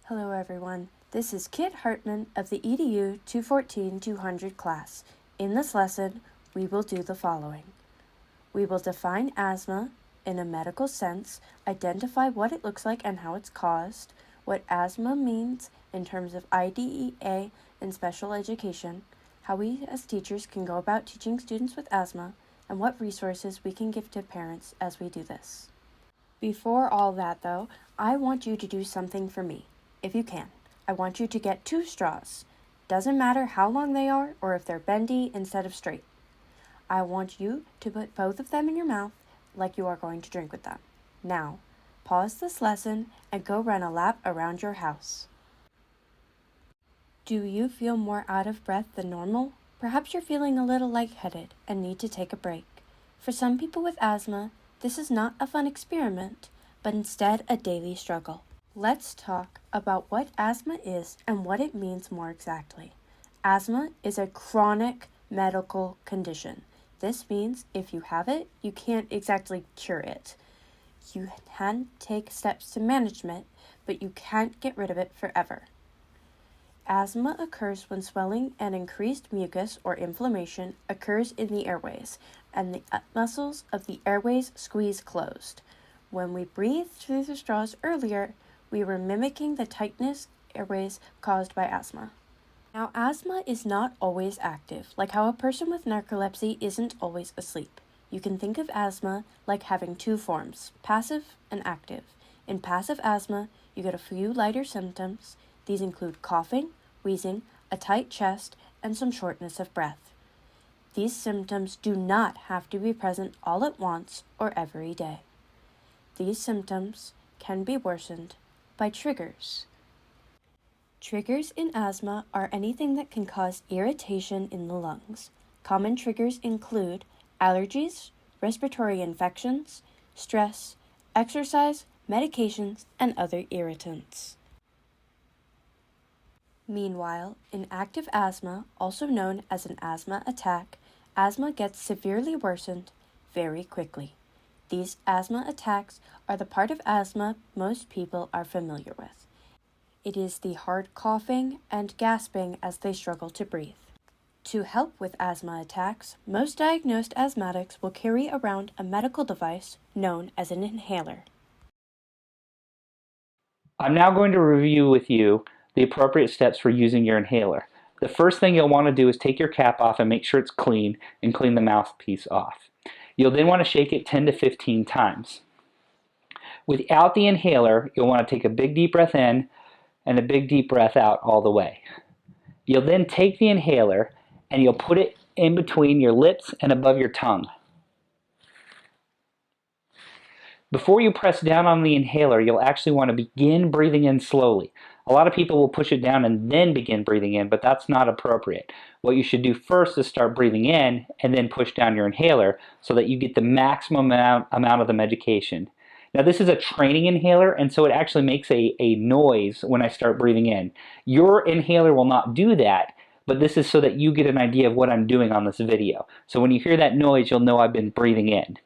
Hello everyone, this is Kit Hartman of the EDU 214-200 class. In this lesson, we will do the following. We will define asthma in a medical sense, identify what it looks like and how it's caused, what asthma means in terms of IDEA and special education, how we as teachers can go about teaching students with asthma, and what resources we can give to parents as we do this. Before all that though, I want you to do something for me. If you can, I want you to get 2 straws. Doesn't matter how long they are or if they're bendy instead of straight. I want you to put both of them in your mouth like you are going to drink with them. Now, pause this lesson and go run a lap around your house. Do you feel more out of breath than normal? Perhaps you're feeling a little lightheaded and need to take a break. For some people with asthma, this is not a fun experiment, but instead a daily struggle. Let's talk about what asthma is and what it means more exactly. Asthma is a chronic medical condition. This means if you have it, you can't exactly cure it. You can take steps to management, but you can't get rid of it forever. Asthma occurs when swelling and increased mucus or inflammation occurs in the airways, and the muscles of the airways squeeze closed. When we breathed through the straws earlier, we were mimicking the tightness airways caused by asthma. Now, asthma is not always active, like how a person with narcolepsy isn't always asleep. You can think of asthma like having 2 forms, passive and active. In passive asthma, you get a few lighter symptoms. These include coughing, wheezing, a tight chest, and some shortness of breath. These symptoms do not have to be present all at once or every day. These symptoms can be worsened by triggers. Triggers in asthma are anything that can cause irritation in the lungs. Common triggers include allergies, respiratory infections, stress, exercise, medications, and other irritants. Meanwhile, in active asthma, also known as an asthma attack, asthma gets severely worsened very quickly. These asthma attacks are the part of asthma most people are familiar with. It is the hard coughing and gasping as they struggle to breathe. To help with asthma attacks, most diagnosed asthmatics will carry around a medical device known as an inhaler. I'm now going to review with you the appropriate steps for using your inhaler. The first thing you'll want to do is take your cap off and make sure it's clean and clean the mouthpiece off. You'll then want to shake it 10 to 15 times. Without the inhaler, you'll want to take a big deep breath in and a big deep breath out all the way. You'll then take the inhaler and you'll put it in between your lips and above your tongue. Before you press down on the inhaler, you'll actually want to begin breathing in slowly. A lot of people will push it down and then begin breathing in, but that's not appropriate. What you should do first is start breathing in and then push down your inhaler so that you get the maximum amount of the medication. Now, this is a training inhaler, and so it actually makes a noise when I start breathing in. Your inhaler will not do that, but this is so that you get an idea of what I'm doing on this video. So when you hear that noise, you'll know I've been breathing in.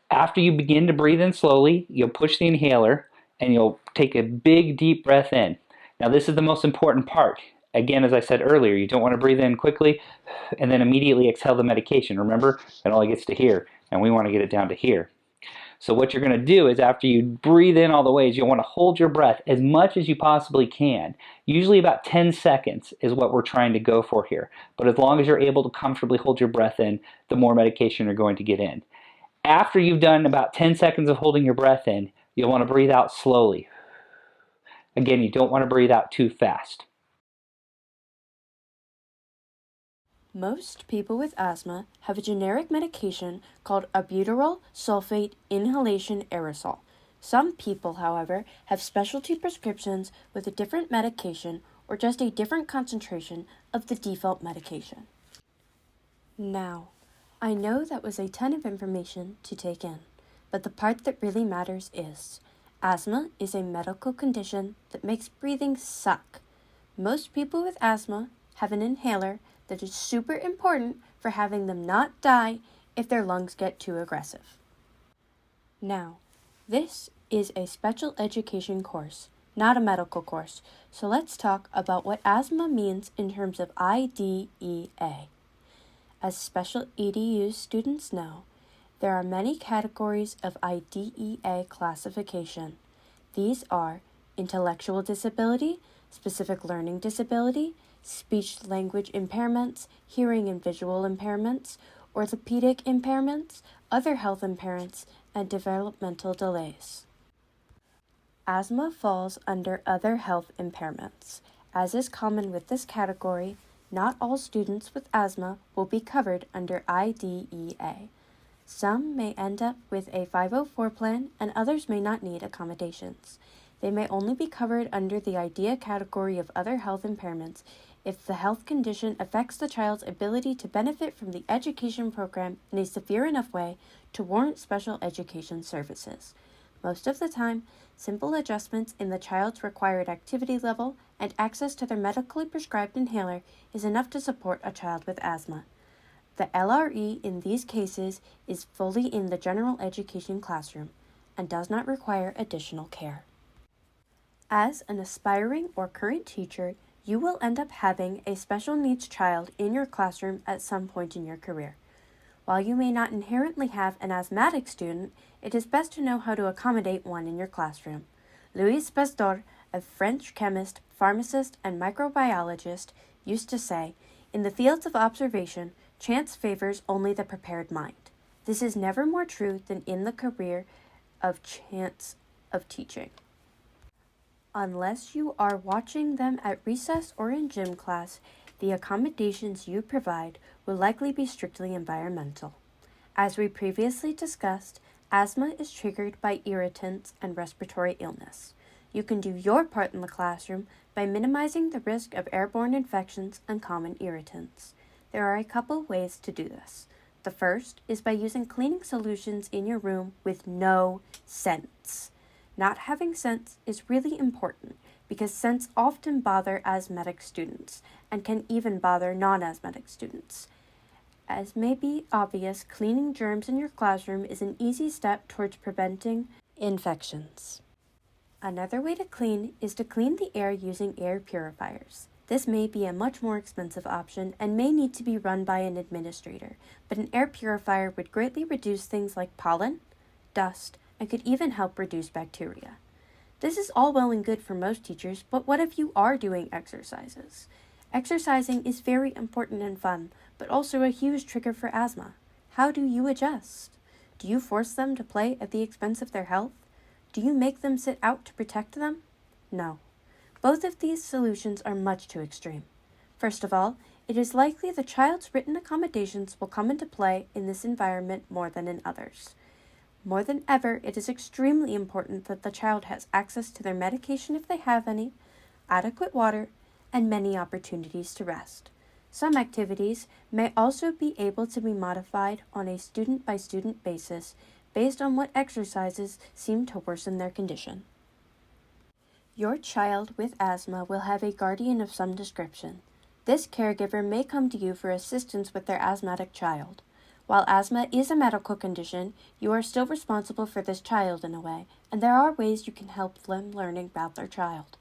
After you begin to breathe in slowly, you'll push the inhaler and you'll take a big deep breath in. Now, this is the most important part. Again, as I said earlier, you don't want to breathe in quickly and then immediately exhale the medication. Remember, it only gets to here, and we want to get it down to here. So what you're going to do is after you breathe in all the way, you'll want to hold your breath as much as you possibly can. Usually about 10 seconds is what we're trying to go for here. But as long as you're able to comfortably hold your breath in, the more medication you're going to get in. After you've done about 10 seconds of holding your breath in, you'll want to breathe out slowly. Again, you don't want to breathe out too fast. Most people with asthma have a generic medication called albuterol sulfate inhalation aerosol. Some people, however, have specialty prescriptions with a different medication or just a different concentration of the default medication. Now, I know that was a ton of information to take in, but the part that really matters is asthma is a medical condition that makes breathing suck. Most people with asthma have an inhaler that is super important for having them not die if their lungs get too aggressive. Now, this is a special education course, not a medical course, so let's talk about what asthma means in terms of IDEA. As special EDU students know, there are many categories of IDEA classification. These are intellectual disability, specific learning disability, speech-language impairments, hearing and visual impairments, orthopedic impairments, other health impairments, and developmental delays. Asthma falls under other health impairments. As is common with this category, not all students with asthma will be covered under IDEA. Some may end up with a 504 plan and others may not need accommodations. They may only be covered under the IDEA category of other health impairments if the health condition affects the child's ability to benefit from the education program in a severe enough way to warrant special education services. Most of the time, simple adjustments in the child's required activity level and access to their medically prescribed inhaler is enough to support a child with asthma. The LRE in these cases is fully in the general education classroom and does not require additional care. As an aspiring or current teacher, you will end up having a special needs child in your classroom at some point in your career. While you may not inherently have an asthmatic student, it is best to know how to accommodate one in your classroom. Louis Pasteur, a French chemist, pharmacist, and microbiologist, used to say, "In the fields of observation, chance favors only the prepared mind." This is never more true than in the career of chance of teaching. Unless you are watching them at recess or in gym class, the accommodations you provide will likely be strictly environmental. As we previously discussed, asthma is triggered by irritants and respiratory illness. You can do your part in the classroom by minimizing the risk of airborne infections and common irritants. There are a couple ways to do this. The first is by using cleaning solutions in your room with no scents. Not having scents is really important because scents often bother asthmatic students and can even bother non-asthmatic students. As may be obvious, cleaning germs in your classroom is an easy step towards preventing infections. Another way to clean is to clean the air using air purifiers. This may be a much more expensive option and may need to be run by an administrator, but an air purifier would greatly reduce things like pollen, dust, and could even help reduce bacteria. This is all well and good for most teachers, but what if you are doing exercises? Exercising is very important and fun, but also a huge trigger for asthma. How do you adjust? Do you force them to play at the expense of their health? Do you make them sit out to protect them? No. Both of these solutions are much too extreme. First of all, it is likely the child's written accommodations will come into play in this environment more than in others. More than ever, it is extremely important that the child has access to their medication if they have any, adequate water, and many opportunities to rest. Some activities may also be able to be modified on a student-by-student basis based on what exercises seem to worsen their condition. Your child with asthma will have a guardian of some description. This caregiver may come to you for assistance with their asthmatic child. While asthma is a medical condition, you are still responsible for this child in a way, and there are ways you can help them learning about their child.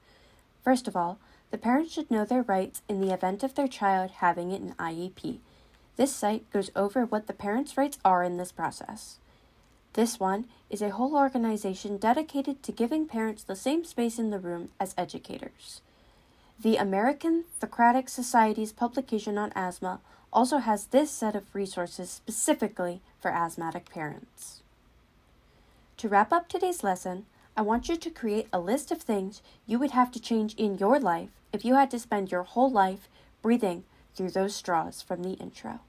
First of all, the parents should know their rights in the event of their child having an IEP. This site goes over what the parents' rights are in this process. This one is a whole organization dedicated to giving parents the same space in the room as educators. The American Thoracic Society's publication on asthma also has this set of resources specifically for asthmatic parents. To wrap up today's lesson, I want you to create a list of things you would have to change in your life if you had to spend your whole life breathing through those straws from the intro.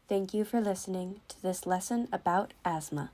Thank you for listening to this lesson about asthma.